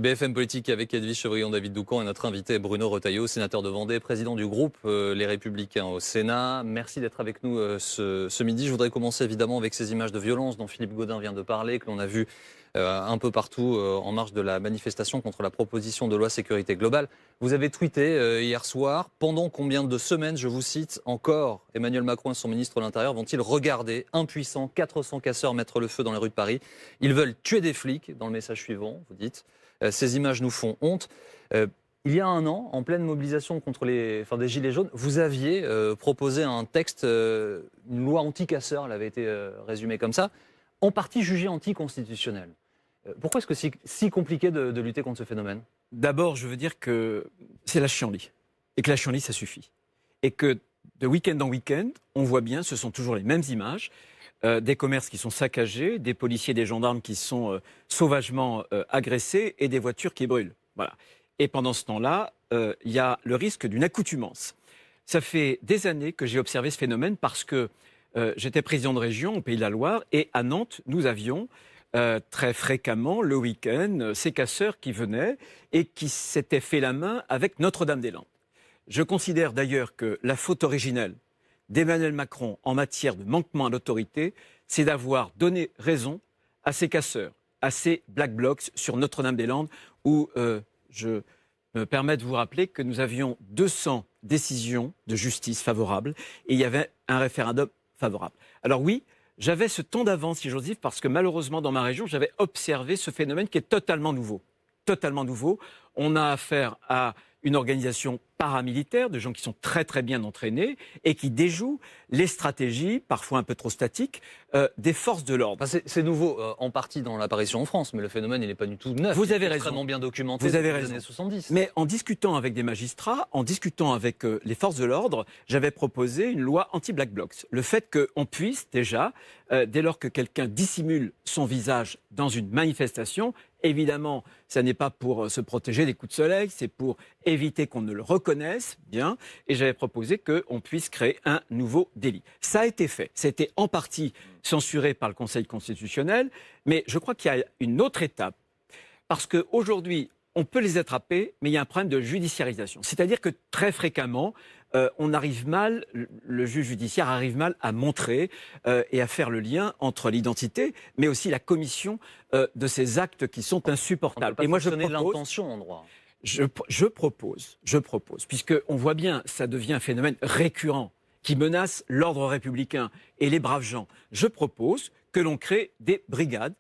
BFM Politique avec Edwige Chevrillon, David Doucan et notre invité Bruno Retailleau, sénateur de Vendée, président du groupe Les Républicains au Sénat. Merci d'être avec nous ce midi. Je voudrais commencer évidemment avec ces images de violence dont Philippe Gaudin vient de parler, que l'on a vues un peu partout en marge de la manifestation contre la proposition de loi sécurité globale. Vous avez tweeté hier soir, pendant combien de semaines, je vous cite, encore Emmanuel Macron et son ministre de l'Intérieur vont-ils regarder, impuissants, 400 casseurs mettre le feu dans les rues de Paris? Ils veulent tuer des flics, dans le message suivant, vous dites. Ces images nous font honte. Il y a un an, en pleine mobilisation contre des Gilets jaunes, vous aviez proposé un texte, une loi anti-casseurs, elle avait été résumée comme ça, en partie jugée anticonstitutionnelle. Pourquoi est-ce que c'est si compliqué de lutter contre ce phénomène? D'abord, je veux dire que c'est la chienlit. Et que la chienlit, ça suffit. Et que de week-end en week-end, on voit bien, ce sont toujours les mêmes images. Des commerces qui sont saccagés, des policiers, des gendarmes qui sont sauvagement agressés et des voitures qui brûlent. Voilà. Et pendant ce temps-là, il y a le risque d'une accoutumance. Ça fait des années que j'ai observé ce phénomène parce que j'étais président de région au Pays de la Loire et à Nantes, nous avions très fréquemment le week-end ces casseurs qui venaient et qui s'étaient fait la main avec Notre-Dame-des-Landes. Je considère d'ailleurs que la faute originelle d'Emmanuel Macron en matière de manquement à l'autorité, c'est d'avoir donné raison à ces casseurs, à ces Black Blocs sur Notre-Dame-des-Landes, où je me permets de vous rappeler que nous avions 200 décisions de justice favorables et il y avait un référendum favorable. Alors oui, j'avais ce temps d'avance, si j'ose dire, parce que malheureusement dans ma région, j'avais observé ce phénomène qui est totalement nouveau. Totalement nouveau. On a affaire à une organisation paramilitaire, de gens qui sont très très bien entraînés et qui déjouent les stratégies, parfois un peu trop statiques, des forces de l'ordre. Enfin, c'est nouveau en partie dans l'apparition en France, mais le phénomène il n'est pas du tout neuf. Vous avez raison. Extrêmement bien documenté Vous avez depuis raison. les années 70. Mais en discutant avec des magistrats, en discutant avec les forces de l'ordre, j'avais proposé une loi anti-Black Blocs. Le fait qu'on puisse déjà, dès lors que quelqu'un dissimule son visage dans une manifestation, évidemment, ça n'est pas pour se protéger des coups de soleil, c'est pour éviter qu'on ne le reconnaisse bien. Et j'avais proposé qu'on puisse créer un nouveau délit. Ça a été fait. C'était en partie censuré par le Conseil constitutionnel. Mais je crois qu'il y a une autre étape. Parce qu'aujourd'hui, on peut les attraper, mais il y a un problème de judiciarisation. C'est-à-dire que très fréquemment, on arrive mal, le juge judiciaire arrive mal à montrer et à faire le lien entre l'identité, mais aussi la commission de ces actes qui sont insupportables. Et moi, je propose l'intention en droit. Je propose, puisqu'on voit bien, ça devient un phénomène récurrent qui menace l'ordre républicain et les braves gens. Je propose que l'on crée des brigades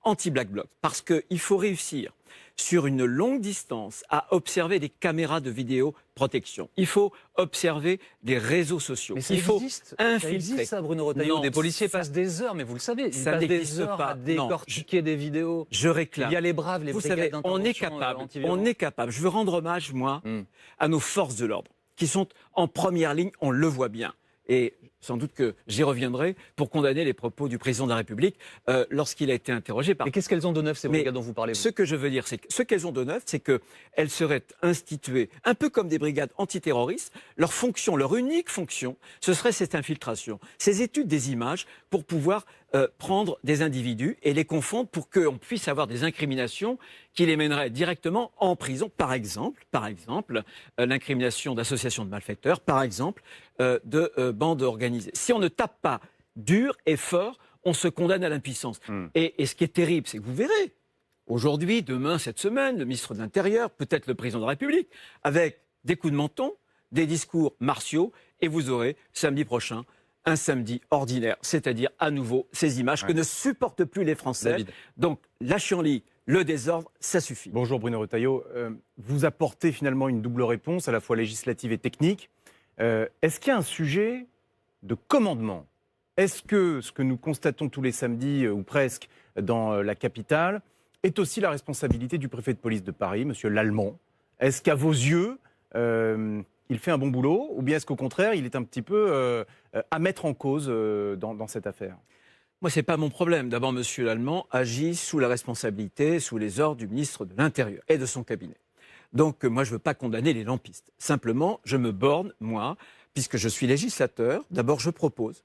anti-Black Blocs, parce qu'il faut réussir sur une longue distance à observer des caméras de vidéoprotection. Il faut observer des réseaux sociaux. Mais ça existe, ça existe ça, Bruno Retailleau. Des policiers passent des heures, mais vous le savez, ils passent des heures à décortiquer des vidéos. Je réclame. Il y a les braves, les brigades d'intervention. On est capable. Je veux rendre hommage, moi, à nos forces de l'ordre, qui sont en première ligne, on le voit bien. Et sans doute que j'y reviendrai pour condamner les propos du président de la République lorsqu'il a été interrogé par... Mais qu'est-ce qu'elles ont de neuf, ces brigades dont vous parlez? Ce que je veux dire, c'est que ce qu'elles ont de neuf, c'est qu'elles seraient instituées un peu comme des brigades antiterroristes. Leur fonction, leur unique fonction, ce serait cette infiltration, ces études des images pour pouvoir prendre des individus et les confondre pour qu'on puisse avoir des incriminations qui les mèneraient directement en prison. Par exemple, l'incrimination d'association de malfaiteurs, par exemple, de bandes organisées. Si on ne tape pas dur et fort, on se condamne à l'impuissance. Et ce qui est terrible, c'est que vous verrez, aujourd'hui, demain, cette semaine, le ministre de l'Intérieur, peut-être le président de la République, avec des coups de menton, des discours martiaux, et vous aurez, samedi prochain, un samedi ordinaire, c'est-à-dire à nouveau ces images que ne supportent plus les Français. David. Donc la chienlit, le désordre, ça suffit. Bonjour Bruno Retailleau. Vous apportez finalement une double réponse, à la fois législative et technique. Est-ce qu'il y a un sujet de commandement? Est-ce que ce que nous constatons tous les samedis, ou presque, dans la capitale, est aussi la responsabilité du préfet de police de Paris, M. Lallement? Est-ce qu'à vos yeux, il fait un bon boulot, ou bien est-ce qu'au contraire, il est un petit peu à mettre en cause dans cette affaire? Moi, ce n'est pas mon problème. D'abord, M. Lallement agit sous la responsabilité, sous les ordres du ministre de l'Intérieur et de son cabinet. Donc, moi, je ne veux pas condamner les lampistes. Simplement, je me borne, moi, puisque je suis législateur. D'abord, je propose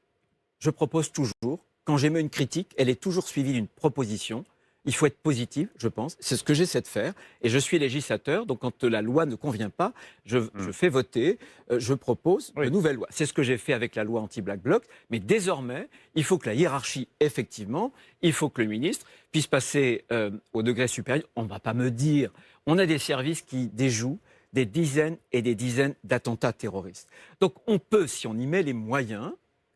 toujours. Quand j'émets une critique, elle est toujours suivie d'une proposition. il faut être positif, je pense. C'est ce que j'essaie de faire. Et je suis législateur, donc quand la loi ne convient pas, je fais voter, je propose de nouvelles lois. C'est ce que j'ai fait avec la loi anti-Black Bloc. Mais désormais, il faut que la hiérarchie, effectivement, il faut que le ministre puisse passer au degré supérieur. On ne va pas me dire, on a des services qui déjouent des dizaines et des dizaines d'attentats terroristes. Donc on peut, si on y met les moyens,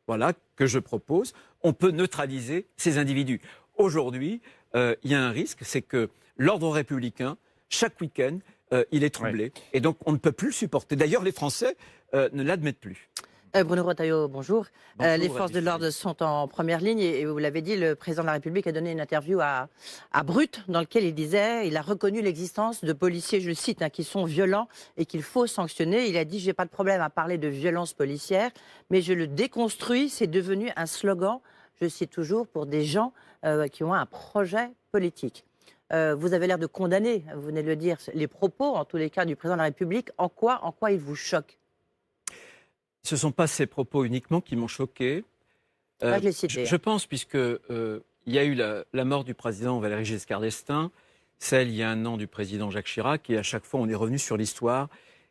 voilà, que je propose, on peut neutraliser ces individus. Aujourd'hui, il y a un risque, c'est que l'ordre républicain, chaque week-end, il est troublé. Et donc, on ne peut plus le supporter. D'ailleurs, les Français ne l'admettent plus. Bruno Retailleau, bonjour. Bonjour, Les forces de l'ordre sont en première ligne et vous l'avez dit, le président de la République a donné une interview à Brut dans laquelle il disait, il a reconnu l'existence de policiers, je le cite, qui sont violents et qu'il faut sanctionner. Il a dit, j'ai pas de problème à parler de violence policière, mais je le déconstruis, c'est devenu un slogan, je cite toujours, pour des gens qui ont un projet politique. Vous avez l'air de condamner, vous venez de le dire, les propos, en tous les cas, du président de la République. En quoi il vous choque? Ce ne sont pas ces propos uniquement qui m'ont choqué. Moi, je l'ai cité. Je pense, puisque il y a eu la mort du président Valéry Giscard d'Estaing, celle, il y a un an, du président Jacques Chirac, et à chaque fois, on est revenu sur l'histoire,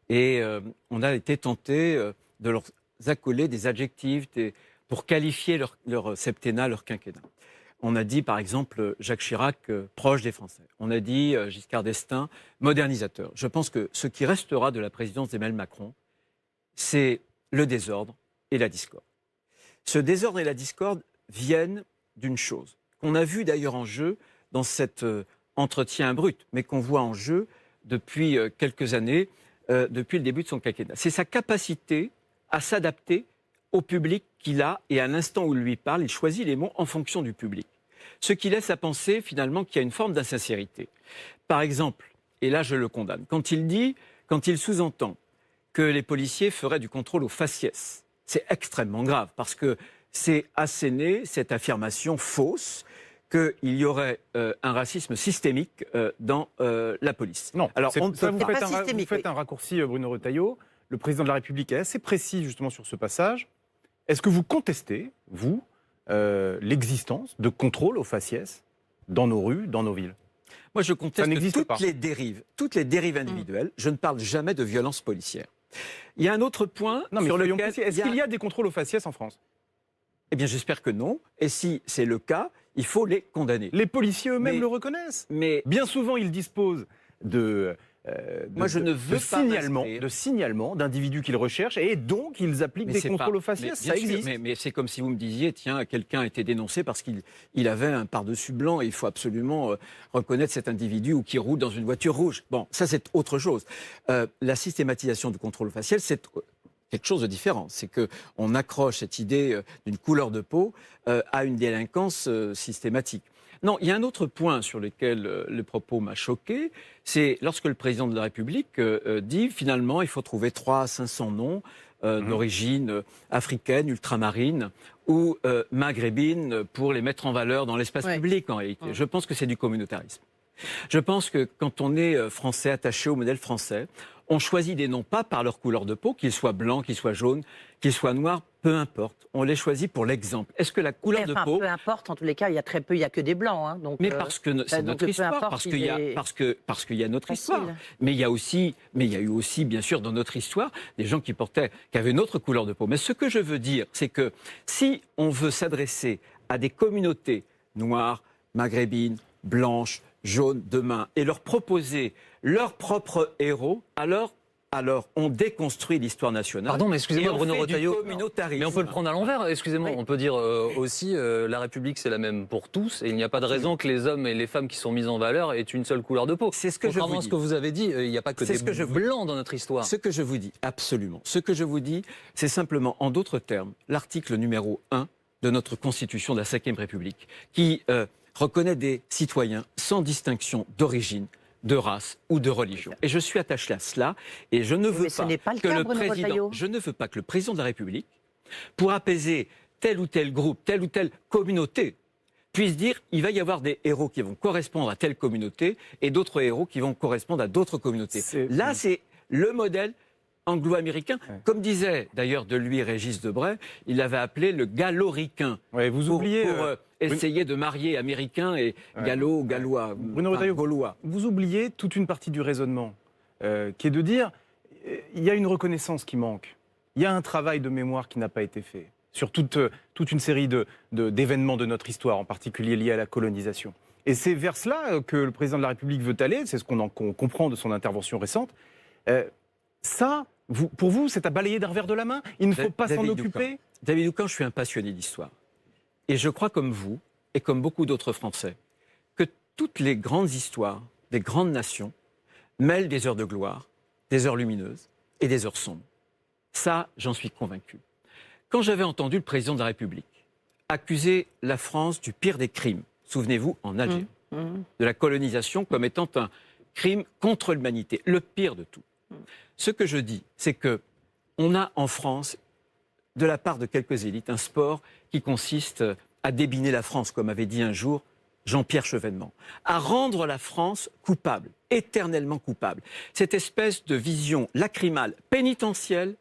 et on a été tenté de leur accoler des adjectifs pour qualifier leur septennat, leur quinquennat. On a dit, par exemple, Jacques Chirac, proche des Français. On a dit Giscard d'Estaing, modernisateur. Je pense que ce qui restera de la présidence d'Emmanuel Macron, c'est le désordre et la discorde. Ce désordre et la discorde viennent d'une chose, qu'on a vu d'ailleurs en jeu dans cet entretien brut, mais qu'on voit en jeu depuis quelques années, depuis le début de son quinquennat. C'est sa capacité à s'adapter au public qu'il a, et à l'instant où il lui parle, il choisit les mots en fonction du public. Ce qui laisse à penser finalement qu'il y a une forme d'insincérité. Par exemple, et là je le condamne, quand il sous-entend que les policiers feraient du contrôle au faciès. C'est extrêmement grave, parce que c'est asséner cette affirmation fausse qu'il y aurait un racisme systémique dans la police. Non, alors vous systémique, faites un raccourci, Bruno Retailleau. Le président de la République est assez précis justement sur ce passage. Est-ce que vous contestez, vous, l'existence de contrôle au faciès dans nos rues, dans nos villes? Moi, je conteste toutes les dérives individuelles. Mmh. Je ne parle jamais de violence policière. Il y a un autre point sur lequel... Est-ce qu'il y a des contrôles au faciès en France? Eh bien, j'espère que non. Et si c'est le cas, il faut les condamner. Les policiers eux-mêmes le reconnaissent. Mais bien souvent, ils disposent de signalements d'individus qu'ils recherchent, et donc ils appliquent des contrôles au faciès. Ça existe. Mais c'est comme si vous me disiez, tiens, quelqu'un a été dénoncé parce qu'il avait un par-dessus blanc et il faut absolument reconnaître cet individu, ou qui roule dans une voiture rouge. Bon, ça c'est autre chose. La systématisation du contrôle facial, c'est quelque chose de différent. C'est qu'on accroche cette idée d'une couleur de peau à une délinquance systématique. Non, il y a un autre point sur lequel le propos m'a choqué, c'est lorsque le président de la République dit finalement il faut trouver 300 à 500 noms d'origine africaine, ultramarine ou maghrébine pour les mettre en valeur dans l'espace public en réalité. Je pense que c'est du communautarisme. Je pense que quand on est français, attaché au modèle français, on choisit des noms pas par leur couleur de peau, qu'ils soient blancs, qu'ils soient jaunes, qu'ils soient noirs, peu importe. On les choisit pour l'exemple. Est-ce que la couleur de peau... Peu importe, en tous les cas, il y a très peu, il n'y a que des blancs. Hein, donc, mais parce que c'est notre histoire, parce qu'il y a notre histoire. Mais il y a eu aussi, bien sûr, dans notre histoire, des gens qui avaient une autre couleur de peau. Mais ce que je veux dire, c'est que si on veut s'adresser à des communautés noires, maghrébines, blanches, jaunes demain, et leur proposer leurs propres héros, alors on déconstruit l'histoire nationale. Pardon, mais excusez-moi, Bruno Retailleau, mais on peut le prendre à l'envers. Excusez-moi, on peut dire aussi la République c'est la même pour tous, et il n'y a pas de raison que les hommes et les femmes qui sont mis en valeur aient une seule couleur de peau. C'est ce que je vous dis. Contrairement à ce que vous avez dit, il n'y a pas que des blancs dans notre histoire. Ce que je vous dis, absolument. Ce que je vous dis, c'est simplement, en d'autres termes, l'article numéro 1 de notre Constitution de la Ve République, qui reconnaît des citoyens sans distinction d'origine, de race ou de religion. Et je suis attaché à cela, et je ne veux pas que le président de la République, pour apaiser tel ou tel groupe, telle ou telle communauté, puisse dire il va y avoir des héros qui vont correspondre à telle communauté et d'autres héros qui vont correspondre à d'autres communautés. Là, c'est le modèle anglo-américain. Ouais. Comme disait d'ailleurs de lui Régis Debray, il l'avait appelé le gallo-ricain. Ouais, vous oubliez... Pour essayer de marier américain et gallois, Bruno Retailleau, gaulois. vous oubliez toute une partie du raisonnement, qui est de dire il y a une reconnaissance qui manque, il y a un travail de mémoire qui n'a pas été fait sur toute une série d'événements de notre histoire, en particulier liés à la colonisation. Et c'est vers cela que le président de la République veut aller, c'est ce qu'on comprend de son intervention récente. Ça, pour vous, c'est à balayer d'un revers de la main? Il ne faut pas s'en occuper? David Doucan, je suis un passionné d'histoire. Et je crois comme vous, et comme beaucoup d'autres Français, que toutes les grandes histoires des grandes nations mêlent des heures de gloire, des heures lumineuses et des heures sombres. Ça, j'en suis convaincu. Quand j'avais entendu le président de la République accuser la France du pire des crimes, souvenez-vous, en Algérie, de la colonisation comme étant un crime contre l'humanité, le pire de tout. Ce que je dis, c'est que on a en France, de la part de quelques élites, un sport qui consiste à débiner la France, comme avait dit un jour Jean-Pierre Chevènement, à rendre la France coupable, éternellement coupable. Cette espèce de vision lacrymale, pénitentielle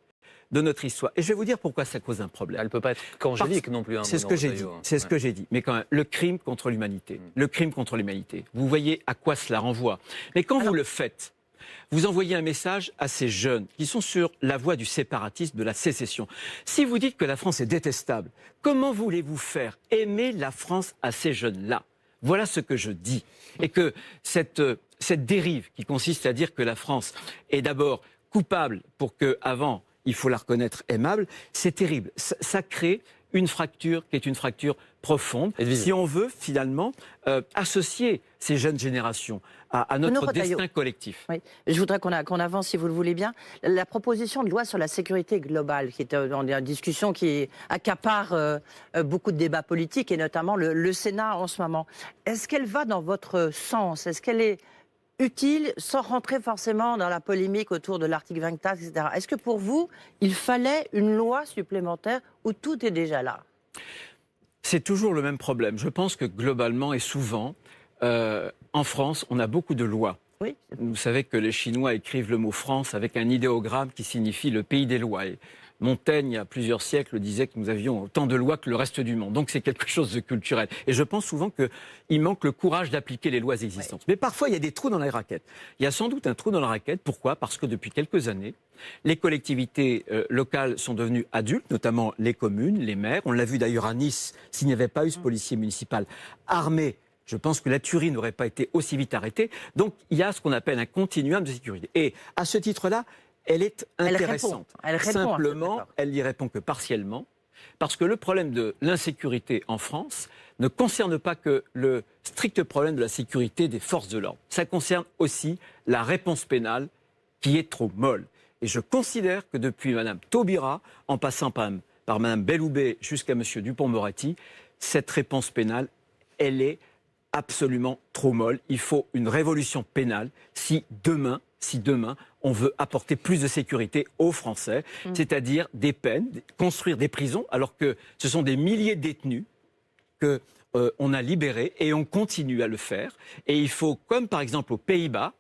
de notre histoire. Et je vais vous dire pourquoi ça cause un problème. Elle ne peut pas être qu'angélique non plus. C'est ce que j'ai dit. C'est ce que j'ai dit. Mais quand même, le crime contre l'humanité. Le crime contre l'humanité. Vous voyez à quoi cela renvoie. Mais quand vous le faites, vous envoyez un message à ces jeunes qui sont sur la voie du séparatisme, de la sécession. Si vous dites que la France est détestable, comment voulez-vous faire aimer la France à ces jeunes-là? Voilà ce que je dis. Et que cette dérive qui consiste à dire que la France est d'abord coupable pour qu'avant, il faut la reconnaître aimable, c'est terrible. Ça crée une fracture qui est une fracture profonde. Si on veut finalement associer ces jeunes générations à notre destin collectif. Oui. Je voudrais qu'on avance, si vous le voulez bien. La proposition de loi sur la sécurité globale, qui est en discussion, qui accapare beaucoup de débats politiques, et notamment le Sénat en ce moment. Est-ce qu'elle va dans votre sens? Est-ce qu'elle est utile, sans rentrer forcément dans la polémique autour de l'article 24, etc. Est-ce que pour vous, il fallait une loi supplémentaire où tout est déjà là? C'est toujours le même problème. Je pense que globalement et souvent, en France, on a beaucoup de lois. Oui. Vous savez que les Chinois écrivent le mot France avec un idéogramme qui signifie le pays des lois. Et Montaigne, il y a plusieurs siècles, disait que nous avions autant de lois que le reste du monde. Donc c'est quelque chose de culturel. Et je pense souvent qu'il manque le courage d'appliquer les lois existantes. Mais parfois, il y a des trous dans la raquette. Il y a sans doute un trou dans la raquette. Pourquoi? Parce que depuis quelques années, les collectivités locales sont devenues adultes, notamment les communes, les maires. On l'a vu d'ailleurs à Nice, s'il n'y avait pas eu ce policier municipal armé, je pense que la tuerie n'aurait pas été aussi vite arrêtée. Donc il y a ce qu'on appelle un continuum de sécurité. Et à ce titre-là, elle est intéressante. Elle répond Simplement, elle n'y répond que partiellement, parce que le problème de l'insécurité en France ne concerne pas que le strict problème de la sécurité des forces de l'ordre. Ça concerne aussi la réponse pénale qui est trop molle. Et je considère que depuis Mme Taubira, en passant par Mme Belloubet jusqu'à M. Dupond-Moretti, cette réponse pénale, elle est absolument trop molle. Il faut une révolution pénale si demain, on veut apporter plus de sécurité aux Français, c'est-à-dire des peines, construire des prisons, alors que ce sont des milliers de détenus qu'on a libérés et on continue à le faire. Et il faut, comme par exemple aux Pays-Bas,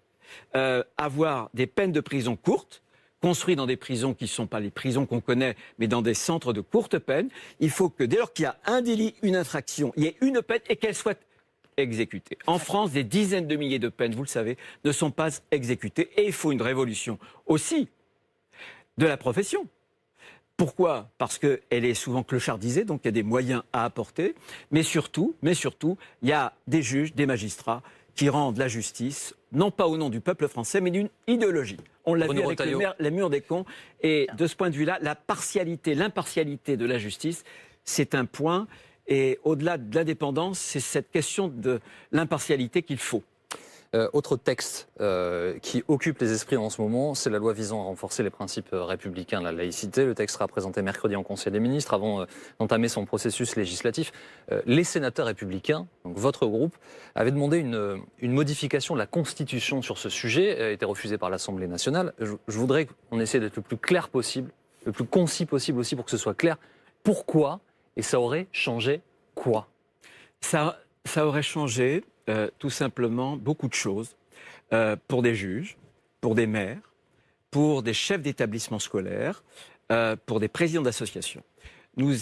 avoir des peines de prison courtes, construites dans des prisons qui ne sont pas les prisons qu'on connaît, mais dans des centres de courte peine. Il faut que dès lors qu'il y a un délit, une infraction, il y ait une peine et qu'elle soit exécutées. En France, des dizaines de milliers de peines, vous le savez, ne sont pas exécutées. Et il faut une révolution aussi de la profession. Pourquoi? Parce qu'elle est souvent clochardisée, donc il y a des moyens à apporter. Mais surtout, il y a des juges, des magistrats qui rendent la justice, non pas au nom du peuple français, mais d'une idéologie. On l'a vu avec les murs des cons. Et de ce point de vue-là, la partialité, l'impartialité de la justice, c'est un point. Et au-delà de l'indépendance, c'est cette question de l'impartialité qu'il faut. Autre texte qui occupe les esprits en ce moment, c'est la loi visant à renforcer les principes républicains, la laïcité. Le texte sera présenté mercredi en Conseil des ministres avant d'entamer son processus législatif. Les sénateurs républicains, donc votre groupe, avaient demandé une modification de la Constitution sur ce sujet, a été refusée par l'Assemblée nationale. Je voudrais qu'on essaie d'être le plus clair possible, le plus concis possible aussi pour que ce soit clair. Pourquoi? Et ça aurait changé quoi? Ça aurait changé tout simplement beaucoup de choses pour des juges, pour des maires, pour des chefs d'établissement scolaire, pour des présidents d'associations. Nous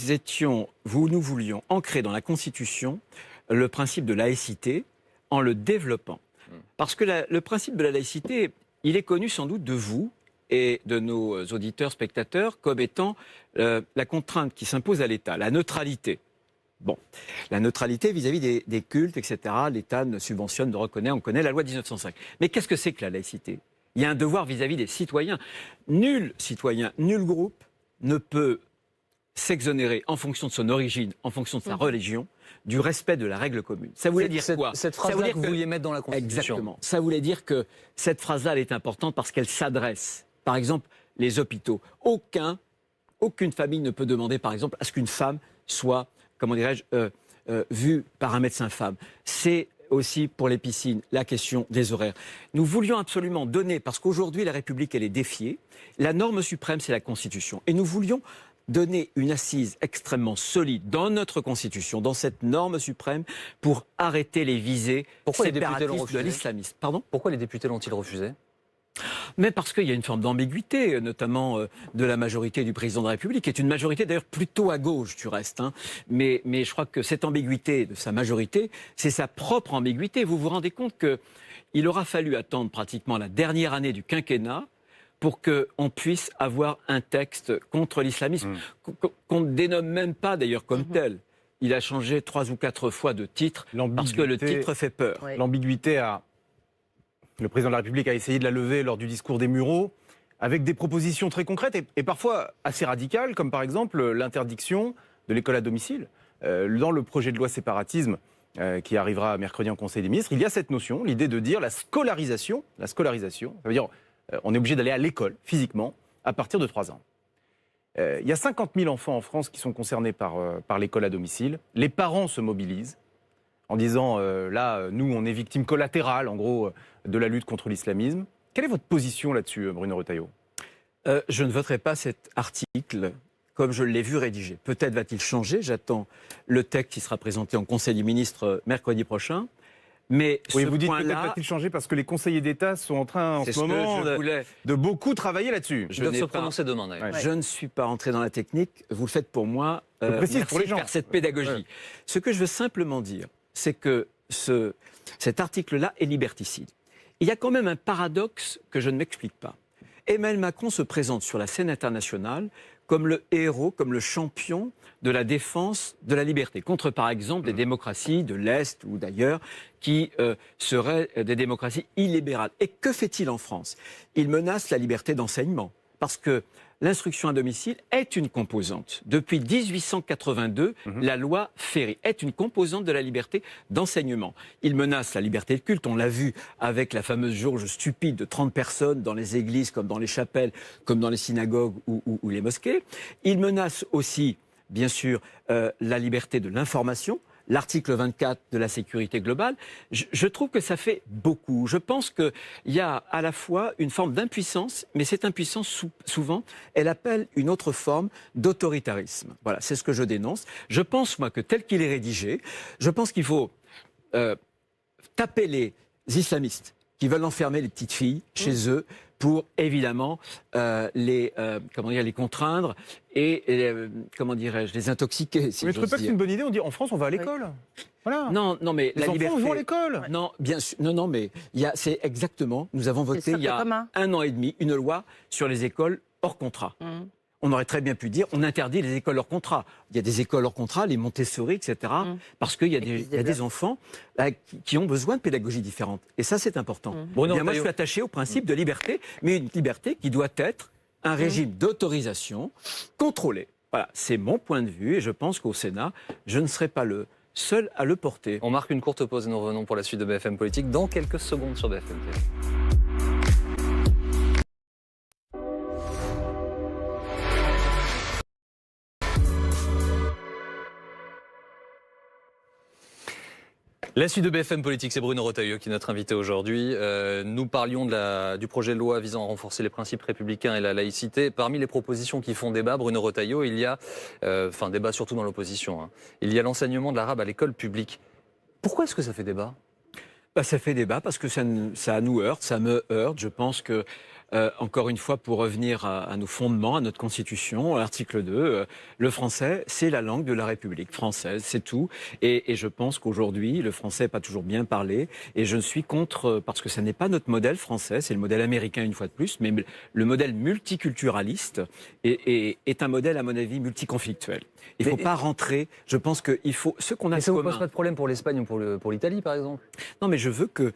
voulions ancrer dans la Constitution le principe de laïcité en le développant. Parce que le principe de la laïcité, il est connu sans doute de vous et de nos auditeurs, spectateurs, comme étant la contrainte qui s'impose à l'État, la neutralité. Bon, la neutralité vis-à-vis des cultes, etc. L'État ne subventionne, ne reconnaît, on connaît la loi de 1905. Mais qu'est-ce que c'est que la laïcité? Il y a un devoir vis-à-vis des citoyens. Nul citoyen, nul groupe ne peut s'exonérer en fonction de son origine, en fonction de sa religion, du respect de la règle commune. Ça voulait dire quoi? Cette phrase-là que vous vouliez mettre dans la Constitution. Exactement. Ça voulait dire que cette phrase-là, elle est importante parce qu'elle s'adresse. Par exemple, les hôpitaux. Aucune famille ne peut demander, par exemple, à ce qu'une femme soit, comment dirais-je, vue par un médecin femme. C'est aussi pour les piscines, la question des horaires. Nous voulions absolument donner, parce qu'aujourd'hui la République elle est défiée, la norme suprême c'est la Constitution. Et nous voulions donner une assise extrêmement solide dans notre Constitution, dans cette norme suprême, pour arrêter les visées séparatistes de l'islamisme. Pardon ? Pourquoi les députés l'ont-ils refusé ? Mais parce qu'il y a une forme d'ambiguïté, notamment de la majorité du président de la République, qui est une majorité d'ailleurs plutôt à gauche du reste. Hein. Mais je crois que cette ambiguïté de sa majorité, c'est sa propre ambiguïté. Vous vous rendez compte qu'il aura fallu attendre pratiquement la dernière année du quinquennat pour qu'on puisse avoir un texte contre l'islamisme, qu'on ne dénomme même pas d'ailleurs comme tel. Il a changé 3 ou 4 fois de titre, parce que le titre fait peur. Oui. L'ambiguïté le président de la République a essayé de la lever lors du discours des Mureaux, avec des propositions très concrètes et parfois assez radicales, comme par exemple l'interdiction de l'école à domicile. Dans le projet de loi séparatisme qui arrivera mercredi en Conseil des ministres, il y a cette notion, l'idée de dire la scolarisation, ça veut dire on est obligé d'aller à l'école physiquement à partir de 3 ans. Il y a 50 000 enfants en France qui sont concernés par l'école à domicile. Les parents se mobilisent en disant là, nous, on est victime collatérale, en gros, de la lutte contre l'islamisme. Quelle est votre position là-dessus, Bruno Retailleau ? Je ne voterai pas cet article comme je l'ai vu rédigé. Peut-être va-t-il changer. J'attends le texte qui sera présenté en Conseil des ministres mercredi prochain. Mais oui, vous dites peut-être va-t-il changer parce que les conseillers d'État sont en train en ce moment de beaucoup travailler là-dessus. Ils doivent se prononcer demain, d'ailleurs. Je ne suis pas entré dans la technique. Vous le faites pour moi. Merci pour les gens. de faire cette pédagogie. Ouais. Ce que je veux simplement dire, c'est que cet article-là est liberticide. Il y a quand même un paradoxe que je ne m'explique pas. Emmanuel Macron se présente sur la scène internationale comme le héros, comme le champion de la défense de la liberté, contre par exemple des démocraties de l'Est ou d'ailleurs qui seraient des démocraties illibérales. Et que fait-il en France? Il menace la liberté d'enseignement, parce que l'instruction à domicile est une composante. Depuis 1882, la loi Ferry est une composante de la liberté d'enseignement. Il menace la liberté de culte, on l'a vu avec la fameuse jauge stupide de 30 personnes dans les églises, comme dans les chapelles, comme dans les synagogues ou les mosquées. Il menace aussi, bien sûr, la liberté de l'information. L'article 24 de la sécurité globale, je trouve que ça fait beaucoup. Je pense qu'il y a à la fois une forme d'impuissance, mais cette impuissance, souvent, elle appelle une autre forme d'autoritarisme. Voilà, c'est ce que je dénonce. Je pense, moi, que tel qu'il est rédigé, je pense qu'il faut taper les islamistes qui veulent enfermer les petites filles chez eux pour, évidemment, les contraindre et comment dirais-je, les intoxiquer, si mais je ne trouve pas que c'est une bonne idée. On dit, en France, on va à l'école. Voilà. Non, mais les la enfants liberté... vont à l'école. Non, bien sûr. Non, mais c'est exactement... Nous avons voté il y a 1 an et demi une loi sur les écoles hors contrat. On aurait très bien pu dire, on interdit les écoles hors contrat. Il y a des écoles hors contrat, les Montessori, etc. Parce qu'il y a des enfants qui ont besoin de pédagogie différente. Et ça, c'est important. Moi, je suis attaché au principe de liberté, mais une liberté qui doit être un régime d'autorisation contrôlé. Voilà, c'est mon point de vue et je pense qu'au Sénat, je ne serai pas le seul à le porter. On marque une courte pause et nous revenons pour la suite de BFM Politique dans quelques secondes sur BFM TV. La suite de BFM Politique, c'est Bruno Retailleau qui est notre invité aujourd'hui. Nous parlions du projet de loi visant à renforcer les principes républicains et la laïcité. Parmi les propositions qui font débat, Bruno Retailleau, il y a, débat surtout dans l'opposition, hein, il y a l'enseignement de l'arabe à l'école publique. Pourquoi est-ce que ça fait débat ? Ça fait débat parce que ça nous heurte, ça me heurte. Je pense que encore une fois, pour revenir à nos fondements, à notre Constitution, à l'article 2, le français, c'est la langue de la République française, c'est tout. Et je pense qu'aujourd'hui, le français n'est pas toujours bien parlé. Et je suis contre, parce que ce n'est pas notre modèle français, c'est le modèle américain une fois de plus, mais le modèle multiculturaliste est un modèle, à mon avis, multiconflictuel. Il ne faut pas rentrer, je pense qu'il faut... Ce qu'on a Mais ça ne vous commun... pose pas de problème pour l'Espagne ou pour l'Italie, par exemple? Non, mais je veux que,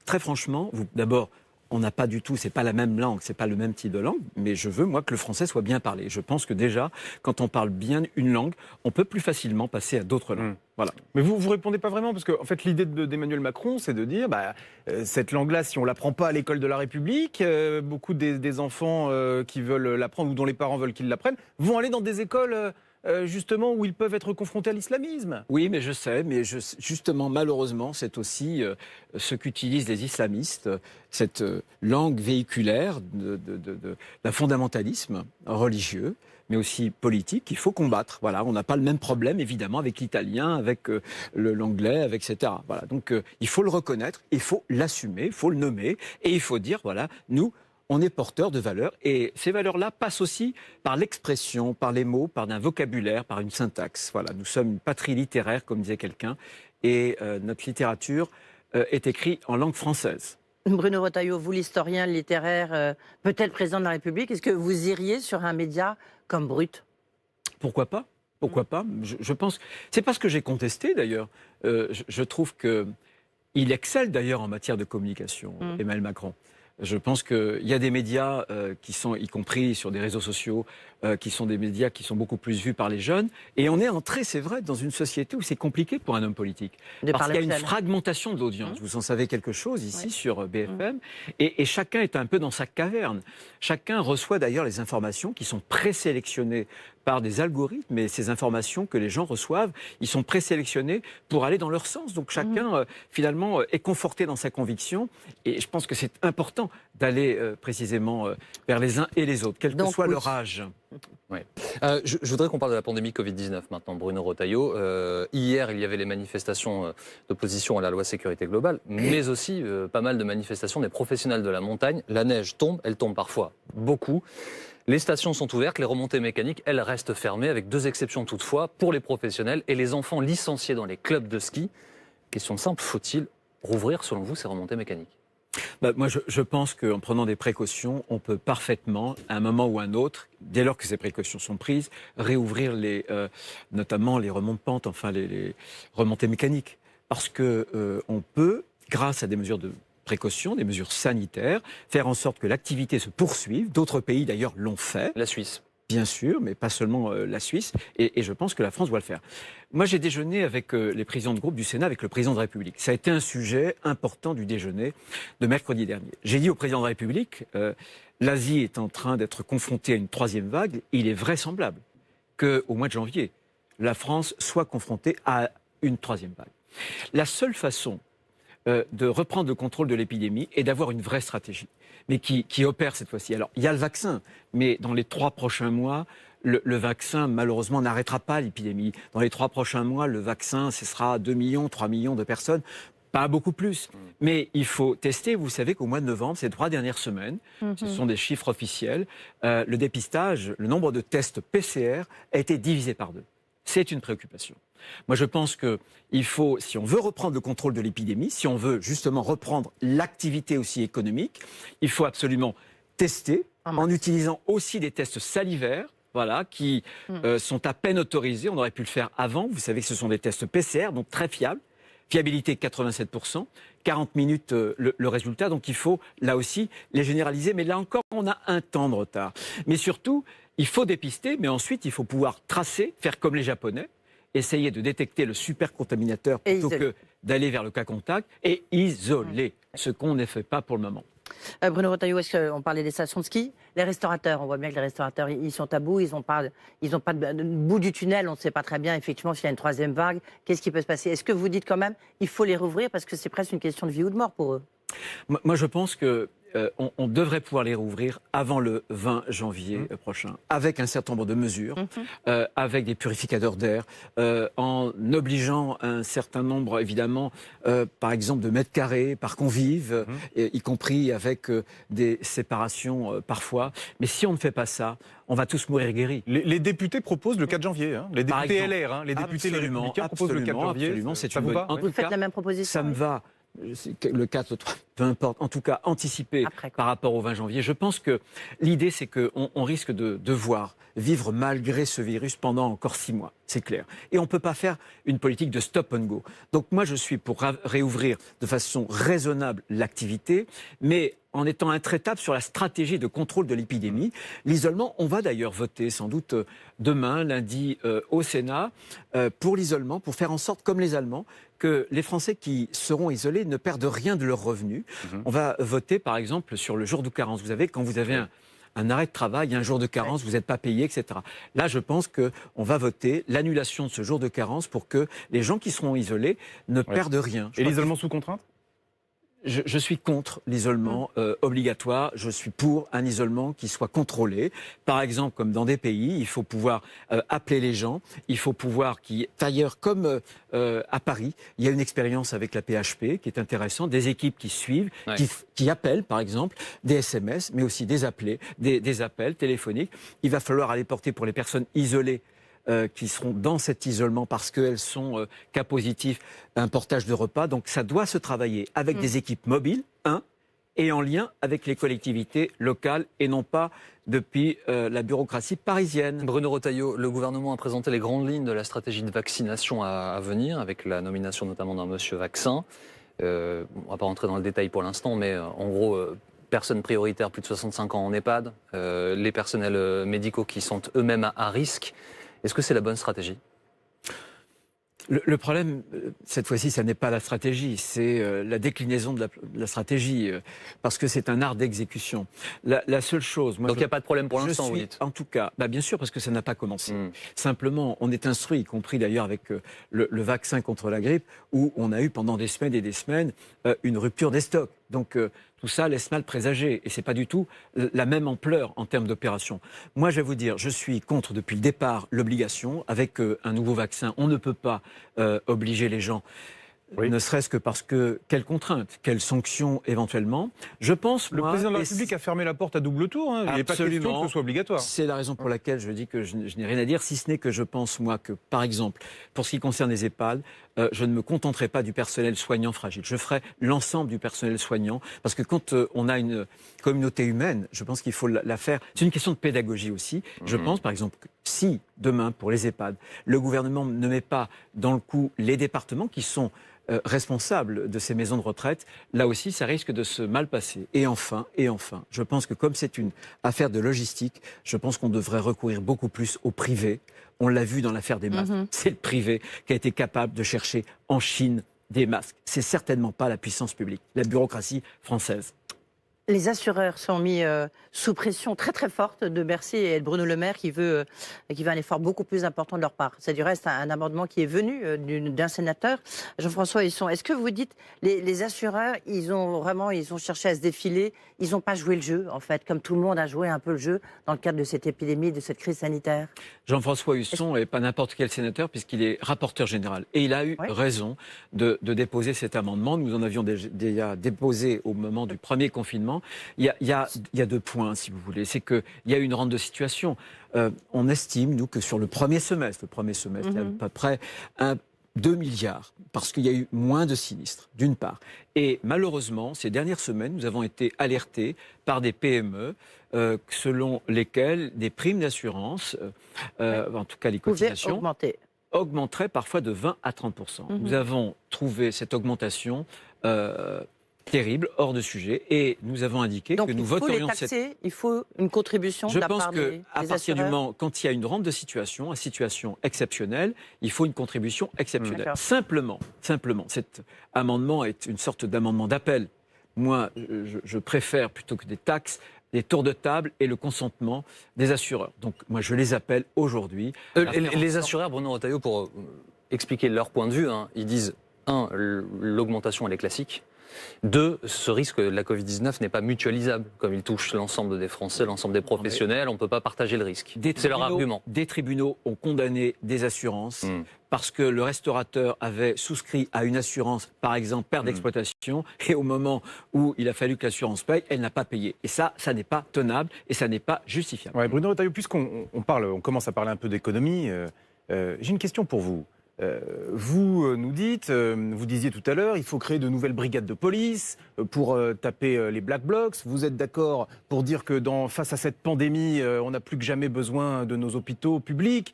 très franchement, d'abord, on n'a pas du tout, c'est pas la même langue, c'est pas le même type de langue, mais je veux, moi, que le français soit bien parlé. Je pense que déjà, quand on parle bien une langue, on peut plus facilement passer à d'autres langues. Voilà. Mais vous répondez pas vraiment, parce que en fait, l'idée d'Emmanuel Macron, c'est de dire, cette langue-là, si on l'apprend pas à l'école de la République, beaucoup des enfants qui veulent l'apprendre ou dont les parents veulent qu'ils l'apprennent, vont aller dans des écoles justement où ils peuvent être confrontés à l'islamisme. Oui, mais je sais, justement, malheureusement, c'est aussi ce qu'utilisent les islamistes, cette langue véhiculaire d'un fondamentalisme religieux, mais aussi politique, qu'il faut combattre. Voilà, on n'a pas le même problème, évidemment, avec l'italien, avec l'anglais, etc. Voilà, donc il faut le reconnaître, il faut l'assumer, il faut le nommer, et il faut dire, voilà, nous, on est porteur de valeurs, et ces valeurs-là passent aussi par l'expression, par les mots, par un vocabulaire, par une syntaxe. Voilà, nous sommes une patrie littéraire, comme disait quelqu'un, et notre littérature est écrite en langue française. Bruno Retailleau, vous l'historien littéraire, peut-être président de la République, est-ce que vous iriez sur un média comme Brut? Pourquoi pas? Pourquoi pas? Je pense... C'est pas ce que j'ai contesté, d'ailleurs. Je trouve qu'il excelle, d'ailleurs, en matière de communication, Emmanuel Macron. Je pense qu'il y a des médias qui sont, y compris sur des réseaux sociaux, qui sont des médias qui sont beaucoup plus vus par les jeunes. Et on est entré, c'est vrai, dans une société où c'est compliqué pour un homme politique. Parce qu'il y a une fragmentation de l'audience. Vous en savez quelque chose ici sur BFM. Et chacun est un peu dans sa caverne. Chacun reçoit d'ailleurs les informations qui sont présélectionnées par des algorithmes, et ces informations que les gens reçoivent, ils sont présélectionnés pour aller dans leur sens. Donc chacun, finalement, est conforté dans sa conviction. Et je pense que c'est important d'aller précisément vers les uns et les autres, quel que soit leur âge. Ouais. Je voudrais qu'on parle de la pandémie Covid-19 maintenant, Bruno Retailleau. Hier, il y avait les manifestations d'opposition à la loi sécurité globale, mais aussi pas mal de manifestations des professionnels de la montagne. La neige tombe, elle tombe parfois beaucoup. Les stations sont ouvertes, les remontées mécaniques, elles restent fermées, avec 2 exceptions toutefois, pour les professionnels et les enfants licenciés dans les clubs de ski. Question simple, faut-il rouvrir, selon vous, ces remontées mécaniques? Moi, je pense qu'en prenant des précautions, on peut parfaitement, à un moment ou à un autre, dès lors que ces précautions sont prises, réouvrir notamment les remontes-pentes, enfin les remontées mécaniques. Parce qu'on peut, grâce à des mesures de précaution, des mesures sanitaires, faire en sorte que l'activité se poursuive. D'autres pays, d'ailleurs, l'ont fait. La Suisse. Bien sûr, mais pas seulement la Suisse. Et je pense que la France doit le faire. Moi, j'ai déjeuné avec les présidents de groupe du Sénat, avec le président de la République. Ça a été un sujet important du déjeuner de mercredi dernier. J'ai dit au président de la République, l'Asie est en train d'être confrontée à une 3e vague. Il est vraisemblable qu'au mois de janvier, la France soit confrontée à une 3e vague. La seule façon de reprendre le contrôle de l'épidémie et d'avoir une vraie stratégie, mais qui opère cette fois-ci. Alors, il y a le vaccin, mais dans les 3 prochains mois, le vaccin, malheureusement, n'arrêtera pas l'épidémie. Dans les 3 prochains mois, le vaccin, ce sera 2 millions, 3 millions de personnes, pas beaucoup plus. Mais il faut tester. Vous savez qu'au mois de novembre, ces 3 dernières semaines, ce sont des chiffres officiels, le dépistage, le nombre de tests PCR a été divisé par 2. C'est une préoccupation. Moi, je pense qu'il faut, si on veut reprendre le contrôle de l'épidémie, si on veut justement reprendre l'activité aussi économique, il faut absolument tester en utilisant aussi des tests salivaires, voilà, qui sont à peine autorisés. On aurait pu le faire avant. Vous savez que ce sont des tests PCR, donc très fiables. Fiabilité 87%, 40 minutes le résultat. Donc il faut, là aussi, les généraliser. Mais là encore, on a un temps de retard. Mais surtout, il faut dépister, mais ensuite, il faut pouvoir tracer, faire comme les Japonais, essayer de détecter le supercontaminateur plutôt que d'aller vers le cas contact et isoler, ce qu'on ne fait pas pour le moment. Bruno Retailleau, est-ce qu'on parlait des stations de ski? Les restaurateurs, on voit bien que les restaurateurs, ils sont à bout, ils n'ont pas de bout du tunnel, on ne sait pas très bien effectivement s'il y a une 3e vague, qu'est-ce qui peut se passer? Est-ce que vous dites quand même il faut les rouvrir parce que c'est presque une question de vie ou de mort pour eux? Moi, je pense que on devrait pouvoir les rouvrir avant le 20 janvier prochain, avec un certain nombre de mesures, avec des purificateurs d'air, en obligeant un certain nombre, évidemment, par exemple, de mètres carrés par convive, y compris avec des séparations parfois. Mais si on ne fait pas ça, on va tous mourir guéris. Les députés proposent le 4 janvier. Hein. Les députés exemple, LR, les députés Les Républicains proposent le 4 janvier. Absolument, c'est ça une vous bonne. va En Vous tout faites cas, la même proposition? ça me va. Le 4, le 3, peu importe. En tout cas, anticiper Après, quoi. par rapport au 20 janvier. Je pense que l'idée, c'est qu'on risque de devoir vivre malgré ce virus pendant encore 6 mois. C'est clair. Et on ne peut pas faire une politique de stop and go. Donc moi, je suis pour réouvrir de façon raisonnable l'activité, mais en étant intraitable sur la stratégie de contrôle de l'épidémie. L'isolement, on va d'ailleurs voter sans doute demain, lundi, au Sénat, pour l'isolement, pour faire en sorte, comme les Allemands, que les Français qui seront isolés ne perdent rien de leurs revenus. On va voter, par exemple, sur le jour de carence. Vous savez, quand vous avez un arrêt de travail, un jour de carence, vous n'êtes pas payé, etc. Là, je pense qu'on va voter l'annulation de ce jour de carence pour que les gens qui seront isolés ne perdent rien. Et l'isolement sous contrainte? Je suis contre l'isolement obligatoire. Je suis pour un isolement qui soit contrôlé. Par exemple, comme dans des pays, il faut pouvoir appeler les gens. Il faut pouvoir d'ailleurs, comme à Paris, il y a une expérience avec la PHP qui est intéressante, des équipes qui suivent, qui appellent, par exemple, des SMS, mais aussi des appels téléphoniques. Il va falloir aller porter pour les personnes isolées qui seront dans cet isolement parce qu'elles sont cas positifs, un portage de repas. Donc ça doit se travailler avec des équipes mobiles, et en lien avec les collectivités locales et non pas depuis la bureaucratie parisienne. Bruno Retailleau, le gouvernement a présenté les grandes lignes de la stratégie de vaccination à venir, avec la nomination notamment d'un monsieur vaccin. On ne va pas rentrer dans le détail pour l'instant, mais en gros... personnes prioritaires plus de 65 ans en EHPAD, les personnels médicaux qui sont eux-mêmes à risque. Est-ce que c'est la bonne stratégie ? Le problème, cette fois-ci, ça n'est pas la stratégie, c'est la déclinaison de la stratégie, parce que c'est un art d'exécution. La seule chose... Donc il n'y a pas de problème pour l'instant, vous dites ? En tout cas, bien sûr, parce que ça n'a pas commencé. Simplement, on est instruit, y compris d'ailleurs avec le vaccin contre la grippe, où on a eu pendant des semaines et des semaines une rupture des stocks. Donc tout ça laisse mal présager, et ce n'est pas du tout la même ampleur en termes d'opération. Moi, je vais vous dire, je suis contre depuis le départ l'obligation. Avec un nouveau vaccin, on ne peut pas obliger les gens, ne serait-ce que parce que, quelles contraintes, quelles sanctions éventuellement. Je pense, le président de la République a fermé la porte à double tour. Il n'est pas question que ce soit obligatoire. C'est la raison pour laquelle je dis que je n'ai rien à dire, si ce n'est que je pense, moi, que, par exemple, pour ce qui concerne les EHPAD, je ne me contenterai pas du personnel soignant fragile. Je ferai l'ensemble du personnel soignant, parce que quand on a une communauté humaine, je pense qu'il faut la faire. C'est une question de pédagogie aussi. Je pense, par exemple, que si demain, pour les EHPAD, le gouvernement ne met pas dans le coup les départements qui sont responsables de ces maisons de retraite, là aussi, ça risque de se mal passer. Et enfin, je pense que comme c'est une affaire de logistique, je pense qu'on devrait recourir beaucoup plus au privé. On l'a vu dans l'affaire des masques. C'est le privé qui a été capable de chercher en Chine des masques. C'est certainement pas la puissance publique, la bureaucratie française. Les assureurs sont mis sous pression très très forte de Bercy et de Bruno Le Maire qui veut un effort beaucoup plus important de leur part. C'est du reste un amendement qui est venu d'un sénateur, Jean-François Husson. Est-ce que vous dites les assureurs, ils ont cherché à se défiler, ils n'ont pas joué le jeu en fait, comme tout le monde a joué un peu le jeu dans le cadre de cette épidémie, de cette crise sanitaire? Jean-François Husson n'est pas n'importe quel sénateur puisqu'il est rapporteur général. Et il a eu raison de déposer cet amendement. Nous en avions déjà déposé au moment du premier confinement. Il y a 2 points, si vous voulez. C'est qu'il y a une rente de situation. On estime, nous, que sur le premier semestre, il y a à peu près 2 milliards, parce qu'il y a eu moins de sinistres, d'une part. Et malheureusement, ces dernières semaines, nous avons été alertés par des PME selon lesquelles des primes d'assurance, en tout cas les cotisations, augmenteraient parfois de 20 à 30%. Nous avons trouvé cette augmentation terrible, hors de sujet, et nous avons indiqué que nous voterions il faut une contribution de la part des assureurs. Je pense qu'à partir du moment, quand il y a une rente de situation, à situation exceptionnelle, il faut une contribution exceptionnelle. Simplement, cet amendement est une sorte d'amendement d'appel. Moi, je préfère, plutôt que des taxes, des tours de table et le consentement des assureurs. Donc, moi, je les appelle aujourd'hui. Les assureurs, Bruno Retailleau, pour expliquer leur point de vue, ils disent, l'augmentation, elle est classique. Deux, ce risque de la Covid-19 n'est pas mutualisable, comme il touche l'ensemble des Français, l'ensemble des professionnels, on ne peut pas partager le risque. C'est leur argument. Des tribunaux ont condamné des assurances parce que le restaurateur avait souscrit à une assurance, par exemple, perte d'exploitation, et au moment où il a fallu que l'assurance paye, elle n'a pas payé. Et ça n'est pas tenable et ça n'est pas justifiable. Ouais, Bruno Retailleau, puisqu'on on commence à parler un peu d'économie, j'ai une question pour vous. Vous nous dites, vous disiez tout à l'heure, il faut créer de nouvelles brigades de police pour taper les Black Blocs. Vous êtes d'accord pour dire que face à cette pandémie, on n'a plus que jamais besoin de nos hôpitaux publics.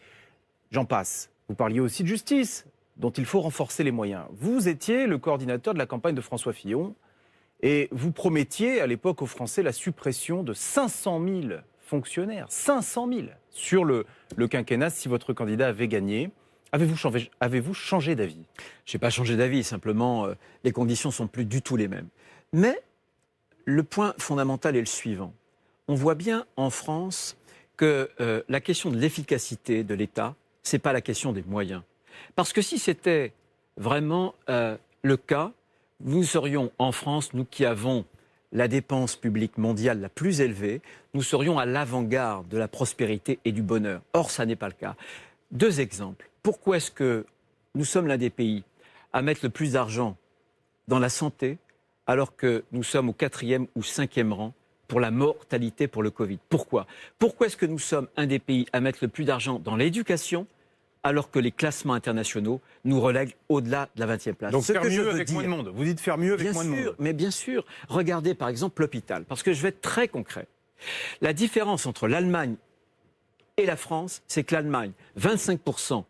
J'en passe. Vous parliez aussi de justice, dont il faut renforcer les moyens. Vous étiez le coordinateur de la campagne de François Fillon et vous promettiez à l'époque aux Français la suppression de 500 000 fonctionnaires. 500 000 sur le quinquennat si votre candidat avait gagné. Avez-vous changé d'avis? Je n'ai pas changé d'avis, simplement les conditions ne sont plus du tout les mêmes. Mais le point fondamental est le suivant. On voit bien en France que la question de l'efficacité de l'État, ce n'est pas la question des moyens. Parce que si c'était vraiment le cas, nous serions en France, nous qui avons la dépense publique mondiale la plus élevée, nous serions à l'avant-garde de la prospérité et du bonheur. Or, ça n'est pas le cas. Deux exemples. Pourquoi est-ce que nous sommes l'un des pays à mettre le plus d'argent dans la santé alors que nous sommes au 4e ou 5e rang pour la mortalité pour le Covid? Pourquoi? Pourquoi est-ce que nous sommes un des pays à mettre le plus d'argent dans l'éducation alors que les classements internationaux nous relèguent au-delà de la 20e place? Donc faire mieux avec moins de monde. Vous dites faire mieux avec moins de monde. Mais bien sûr. Regardez par exemple l'hôpital, parce que je vais être très concret. La différence entre l'Allemagne et la France, c'est que l'Allemagne, 25%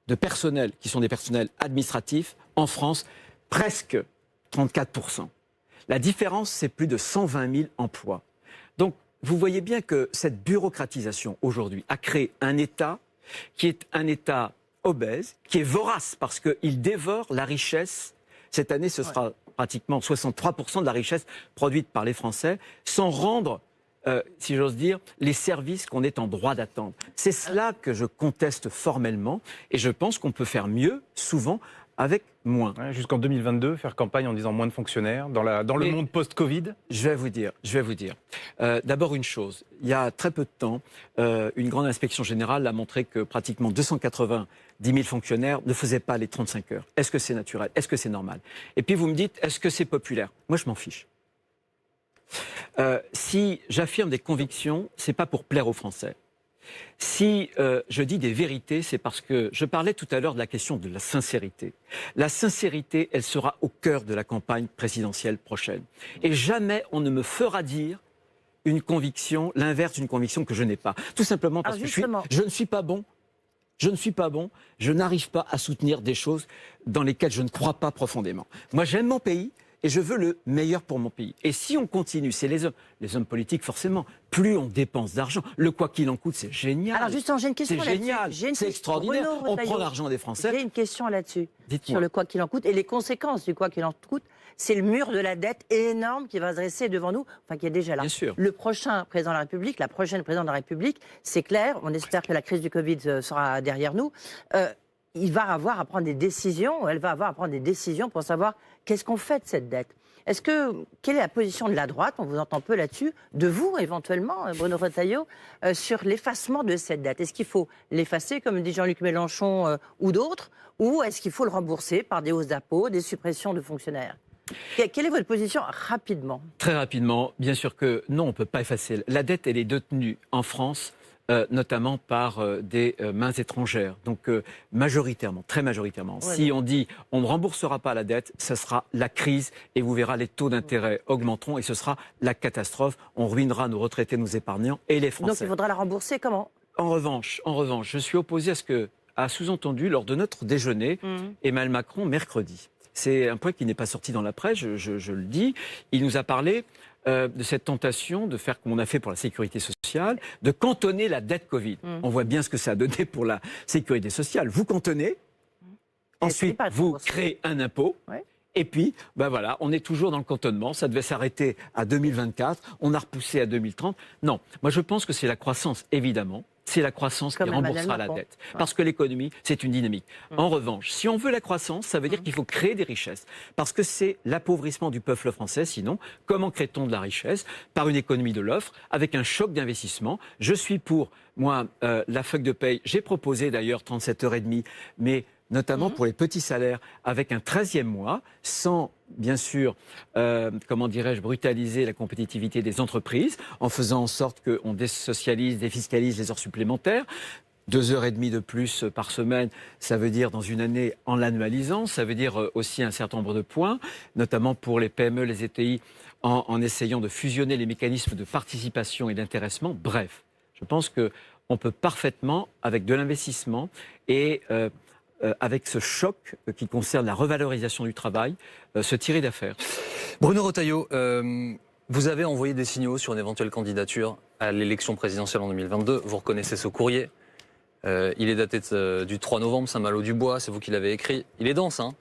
de personnel qui sont des personnels administratifs, en France, presque 34%. La différence, c'est plus de 120 000 emplois. Donc, vous voyez bien que cette bureaucratisation, aujourd'hui, a créé un État qui est un État obèse, qui est vorace, parce qu'il dévore la richesse. Cette année, ce sera pratiquement 63% de la richesse produite par les Français, sans rendre si j'ose dire, les services qu'on est en droit d'attendre. C'est cela que je conteste formellement et je pense qu'on peut faire mieux, souvent, avec moins. Ouais, jusqu'en 2022, faire campagne en disant moins de fonctionnaires dans le monde post-Covid? Je vais vous dire. D'abord une chose, il y a très peu de temps, une grande inspection générale a montré que pratiquement 290 000 fonctionnaires ne faisaient pas les 35 heures. Est-ce que c'est naturel? Est-ce que c'est normal? Et puis vous me dites, est-ce que c'est populaire? Moi, je m'en fiche. Si j'affirme des convictions, c'est pas pour plaire aux Français. Si je dis des vérités, c'est parce que je parlais tout à l'heure de la question de la sincérité. La sincérité, elle sera au cœur de la campagne présidentielle prochaine. Et jamais on ne me fera dire une conviction, l'inverse d'une conviction que je n'ai pas. Tout simplement parce que je ne suis pas bon. Je ne suis pas bon. Je n'arrive pas à soutenir des choses dans lesquelles je ne crois pas profondément. Moi, j'aime mon pays. Et je veux le meilleur pour mon pays. Et si on continue, c'est les hommes politiques forcément, plus on dépense d'argent. Le quoi qu'il en coûte, c'est génial. Alors justement, j'ai une question là-dessus. C'est génial, c'est extraordinaire. On prend l'argent des Français. J'ai une question là-dessus, Dites-moi. sur le quoi qu'il en coûte et les conséquences du quoi qu'il en coûte. C'est le mur de la dette énorme qui va se dresser devant nous, enfin qui est déjà là. Bien sûr. Le prochain président de la République, la prochaine présidente de la République, c'est clair, on espère que la crise du Covid sera derrière nous. Il va avoir à prendre des décisions, elle va avoir à prendre des décisions pour savoir qu'est-ce qu'on fait de cette dette. Quelle est la position de la droite, on vous entend peu là-dessus, de vous éventuellement, Bruno Retailleau, sur l'effacement de cette dette? Est-ce qu'il faut l'effacer, comme dit Jean-Luc Mélenchon ou d'autres, ou est-ce qu'il faut le rembourser par des hausses d'impôts, des suppressions de fonctionnaires? Quelle est votre position rapidement? Très rapidement, bien sûr que non, on ne peut pas effacer. La dette, elle est détenue en France notamment par des mains étrangères. Donc majoritairement, très majoritairement. Ouais, si on dit on ne remboursera pas la dette, ce sera la crise et vous verrez les taux d'intérêt augmenteront et ce sera la catastrophe. On ruinera nos retraités, nos épargnants et les Français. Donc il faudra la rembourser comment? En revanche, je suis opposé à ce que a sous-entendu lors de notre déjeuner Emmanuel Macron mercredi. C'est un point qui n'est pas sorti dans la presse, je le dis. Il nous a parlé de cette tentation de faire comme on a fait pour la sécurité sociale, de cantonner la dette Covid. On voit bien ce que ça a donné pour la sécurité sociale. Vous cantonnez, ensuite vous créez un impôt, et puis ben voilà, on est toujours dans le cantonnement. Ça devait s'arrêter à 2024, on a repoussé à 2030. Non, moi je pense que c'est la croissance, évidemment, c'est la croissance Comme qui Emmanuel remboursera la Macron. dette. Parce que l'économie, c'est une dynamique. En revanche, si on veut la croissance, ça veut dire qu'il faut créer des richesses. Parce que c'est l'appauvrissement du peuple français. Sinon, comment crée-t-on de la richesse? Par une économie de l'offre, avec un choc d'investissement. Je suis pour, moi, la feuille de paye. J'ai proposé d'ailleurs 37h30, mais notamment pour les petits salaires, avec un 13e mois, sans, bien sûr, comment dirais-je, brutaliser la compétitivité des entreprises, en faisant en sorte qu'on désocialise, défiscalise les heures supplémentaires. 2h30 de plus par semaine, ça veut dire dans une année en l'annualisant, ça veut dire aussi un certain nombre de points, notamment pour les PME, les ETI, en essayant de fusionner les mécanismes de participation et d'intéressement. Bref, je pense qu'on peut parfaitement, avec de l'investissement et avec ce choc qui concerne la revalorisation du travail, se tirer d'affaire. Bruno Retailleau, vous avez envoyé des signaux sur une éventuelle candidature à l'élection présidentielle en 2022. Vous reconnaissez ce courrier. Il est daté du 3 novembre, Saint-Malo-du-Bois, c'est vous qui l'avez écrit. Il est dense, hein?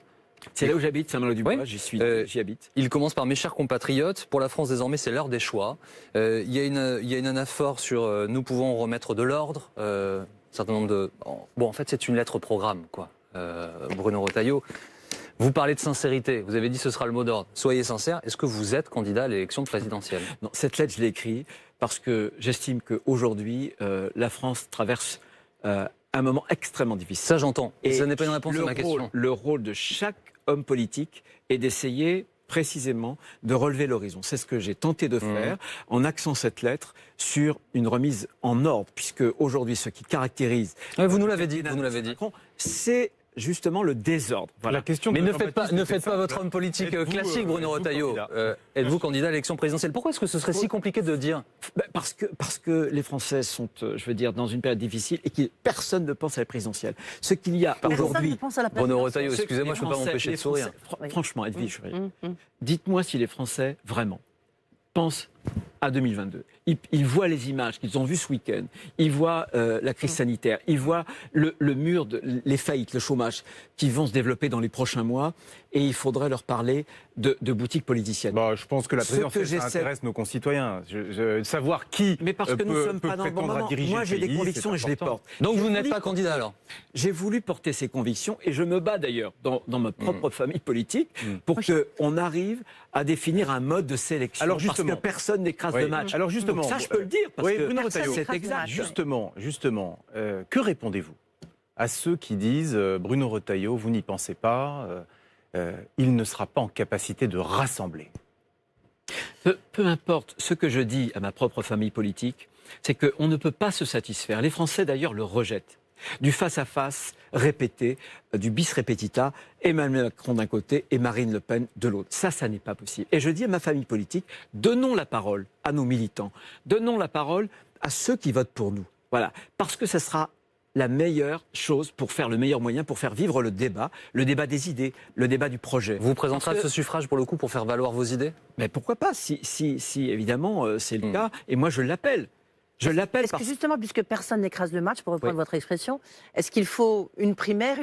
C'est là où j'habite, Saint-Malo-du-Bois, Oui. j'y habite. Il commence par « Mes chers compatriotes, pour la France désormais c'est l'heure des choix ». Il y a une anaphore sur « Nous pouvons remettre de l'ordre ». Certain nombre de... Bon, en fait, c'est une lettre programme, quoi. Bruno Retailleau, vous parlez de sincérité. Vous avez dit ce sera le mot d'ordre. Soyez sincère. Est-ce que vous êtes candidat à l'élection présidentielle? Non, cette lettre, je l'ai écrite parce que j'estime qu'aujourd'hui, la France traverse un moment extrêmement difficile. Ça, j'entends. Et Et ce n'est pas une réponse à ma question. Le rôle de chaque homme politique est d'essayer précisément de relever l'horizon. C'est ce que j'ai tenté de faire en axant cette lettre sur une remise en ordre, puisque aujourd'hui, ce qui caractérise... Ouais, vous nous l'avez dit, vous nous l'avez dit. Macron, c'est justement le désordre. Voilà. La question Mais de ne faites pas, Jean-Baptiste ne était faites pas simple. votre homme politique Êtes-vous, classique, Bruno êtes-vous Retailleau. candidat Êtes-vous candidat à l'élection présidentielle? Pourquoi est-ce que ce serait si compliqué de dire? Parce que les Français sont, je veux dire, dans une période difficile et que personne ne pense à la présidentielle. Ce qu'il y a aujourd'hui... Bruno Retailleau, excusez-moi, je ne peux pas Français- m'empêcher de les sourire. Français- Franchement, Edwige, dites-moi si les Français, vraiment, pensent à 2022. Ils voient les images qu'ils ont vues ce week-end. Ils voient la crise sanitaire. Ils voient le mur, les faillites, le chômage qui vont se développer dans les prochains mois. Et il faudrait leur parler de boutiques politiciennes. Bah, je pense que la Ce que présidentielle, ça j'essaie- intéresse nos concitoyens. Savoir qui Mais parce que nous peut, sommes peut pas dans le bon prétendre à moment. diriger Moi, le j'ai des pays, convictions c'est et je les important. porte. Donc vous J'ai n'êtes voulu pas candidat alors? J'ai voulu porter ces convictions et je me bats d'ailleurs dans ma propre famille politique pour qu'on arrive à définir un mode de sélection. Alors, parce justement. que personne n'écrase Oui. le match. Alors justement, Ça, je peux le dire parce oui, que Bruno Retailleau, c'est exact. Justement, que répondez-vous à ceux qui disent Bruno Retailleau, vous n'y pensez pas, il ne sera pas en capacité de rassembler? Peu importe ce que je dis à ma propre famille politique, c'est qu'on ne peut pas se satisfaire. Les Français d'ailleurs le rejettent. Du face-à-face répété, du bis repetita, Emmanuel Macron d'un côté et Marine Le Pen de l'autre. Ça n'est pas possible. Et je dis à ma famille politique, donnons la parole à nos militants, donnons la parole à ceux qui votent pour nous. Voilà, parce que ça sera la meilleure chose pour faire le meilleur moyen pour faire vivre le débat des idées, le débat du projet. Vous présenterez Parce que- ce suffrage pour le coup pour faire valoir vos idées? Mais pourquoi pas, si évidemment c'est le cas, et moi je l'appelle. Je l'appelle Est-ce que parce justement, puisque personne n'écrase le match, pour reprendre Oui. votre expression, est-ce qu'il faut une primaire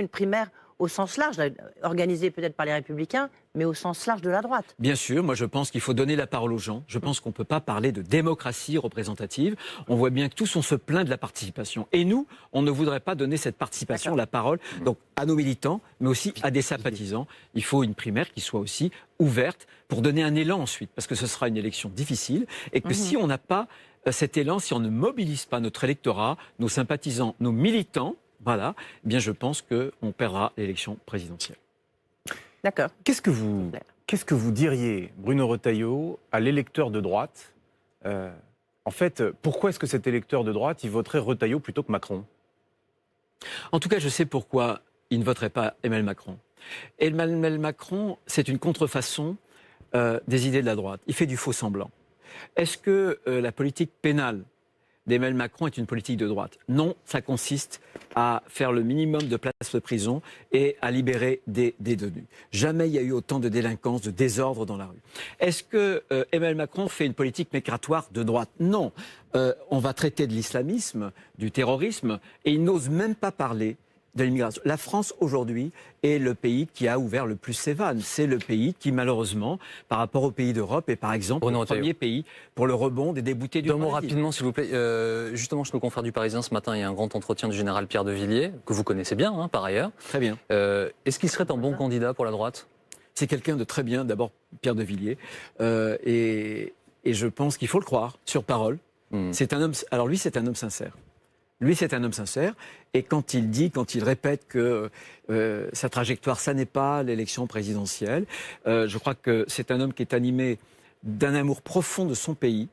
au sens large, organisée peut-être par les Républicains, mais au sens large de la droite? Bien sûr, moi je pense qu'il faut donner la parole aux gens. Je pense qu'on ne peut pas parler de démocratie représentative. On voit bien que tous on se plaint de la participation. Et nous, on ne voudrait pas donner cette participation, la parole, donc à nos militants, mais aussi à des sympathisants. Il faut une primaire qui soit aussi ouverte pour donner un élan ensuite, parce que ce sera une élection difficile et que si on n'a pas cet élan, si on ne mobilise pas notre électorat, nos sympathisants, nos militants, voilà, eh bien je pense qu'on perdra l'élection présidentielle. D'accord. Qu'est-ce que vous diriez, Bruno Retailleau, à l'électeur de droite En fait, pourquoi est-ce que cet électeur de droite, il voterait Retailleau plutôt que Macron? En tout cas, je sais pourquoi il ne voterait pas Emmanuel Macron. Emmanuel Macron, c'est une contrefaçon des idées de la droite. Il fait du faux semblant. Est-ce que la politique pénale d'Emmanuel Macron est une politique de droite? Non, ça consiste à faire le minimum de places de prison et à libérer des détenus. Jamais il y a eu autant de délinquance, de désordre dans la rue. Est-ce que Emmanuel Macron fait une politique migratoire de droite? Non. On va traiter de l'islamisme, du terrorisme, et il n'ose même pas parler de l'immigration. La France, aujourd'hui, est le pays qui a ouvert le plus ses vannes. C'est le pays qui, malheureusement, par rapport aux pays d'Europe, est par exemple Bruno le premier pays pour le rebond des déboutés du Deux mots droit d'asile. rapidement, s'il vous plaît. Justement, chez nos confrères du Parisien, ce matin, il y a un grand entretien du général Pierre de Villiers, que vous connaissez bien, hein, par ailleurs. Très bien. Est-ce qu'il serait un bon candidat pour la droite? C'est quelqu'un de très bien, d'abord Pierre de Villiers, et je pense qu'il faut le croire, sur parole. C'est un homme. Alors lui, c'est un homme sincère. Lui, c'est un homme sincère, et quand il répète que sa trajectoire, ça n'est pas l'élection présidentielle, je crois que c'est un homme qui est animé d'un amour profond de son pays.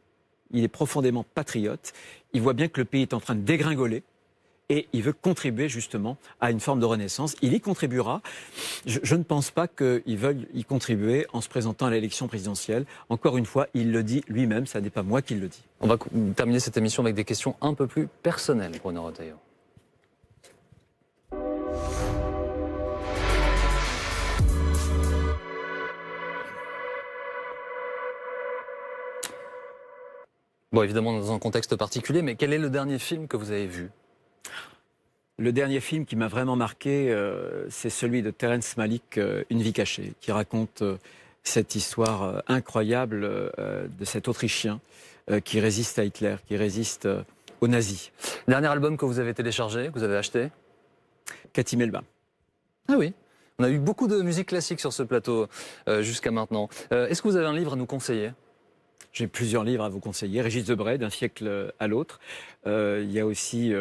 Il est profondément patriote. Il voit bien que le pays est en train de dégringoler. Et il veut contribuer justement à une forme de renaissance. Il y contribuera. Je ne pense pas qu'il veuille y contribuer en se présentant à l'élection présidentielle. Encore une fois, il le dit lui-même, ça n'est pas moi qui le dis. On va terminer cette émission avec des questions un peu plus personnelles, Bruno Retailleau. Bon, évidemment, dans un contexte particulier, mais quel est le dernier film que vous avez vu ? Le dernier film qui m'a vraiment marqué, c'est celui de Terrence Malick, Une vie cachée, qui raconte cette histoire incroyable de cet Autrichien qui résiste à Hitler, qui résiste aux nazis. Dernier album que vous avez téléchargé, que vous avez acheté ? Cathy Melba. Ah oui, on a eu beaucoup de musique classique sur ce plateau jusqu'à maintenant. Est-ce que vous avez un livre à nous conseiller ? J'ai plusieurs livres à vous conseiller. Régis Debray, D'un siècle à l'autre. Il y a aussi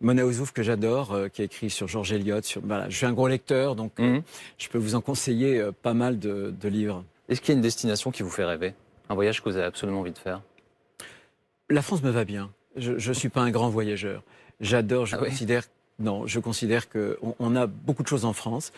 Mona Ozouf, que j'adore, qui a écrit sur George Eliot. Voilà, je suis un gros lecteur, donc je peux vous en conseiller pas mal de livres. Est-ce qu'il y a une destination qui vous fait rêver ? Un voyage que vous avez absolument envie de faire ? La France me va bien. Je ne suis pas un grand voyageur. J'adore, je considère qu'on a beaucoup de choses en France.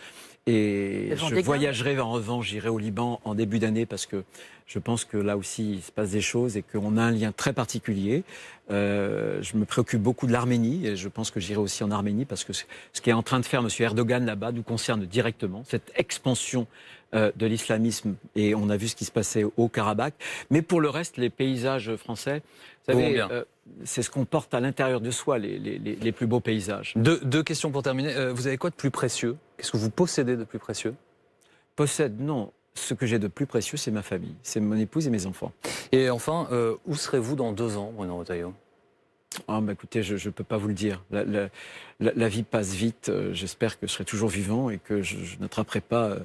Et je voyagerai en revanche, j'irai au Liban en début d'année parce que je pense que là aussi il se passe des choses et qu'on a un lien très particulier. Je me préoccupe beaucoup de l'Arménie et je pense que j'irai aussi en Arménie parce que ce qu'est en train de faire M. Erdogan là-bas nous concerne directement, cette expansion de l'islamisme, et on a vu ce qui se passait au Karabakh. Mais pour le reste, les paysages français, vous savez, c'est ce qu'on porte à l'intérieur de soi, les plus beaux paysages. Deux questions pour terminer. Vous avez quoi de plus précieux ? Qu'est-ce que vous possédez de plus précieux ? Possède, non. Ce que j'ai de plus précieux, c'est ma famille. C'est mon épouse et mes enfants. Et enfin, où serez-vous dans 2 ans, Bruno Retailleau ? Écoutez, je ne peux pas vous le dire. La vie passe vite. J'espère que je serai toujours vivant et que je n'attraperai pas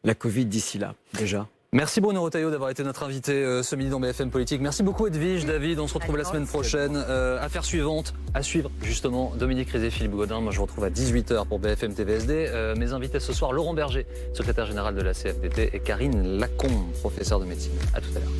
la Covid d'ici là, déjà. Merci Bruno Retailleau d'avoir été notre invité ce midi dans BFM Politique. Merci beaucoup Edwige, David, on se retrouve la semaine prochaine. Affaire suivante, à suivre justement, Dominique Rizet, Philippe Gaudin. Moi je vous retrouve à 18h pour BFM TVSD. Mes invités ce soir, Laurent Berger, secrétaire général de la CFDT, et Karine Lacombe, professeure de médecine. À tout à l'heure.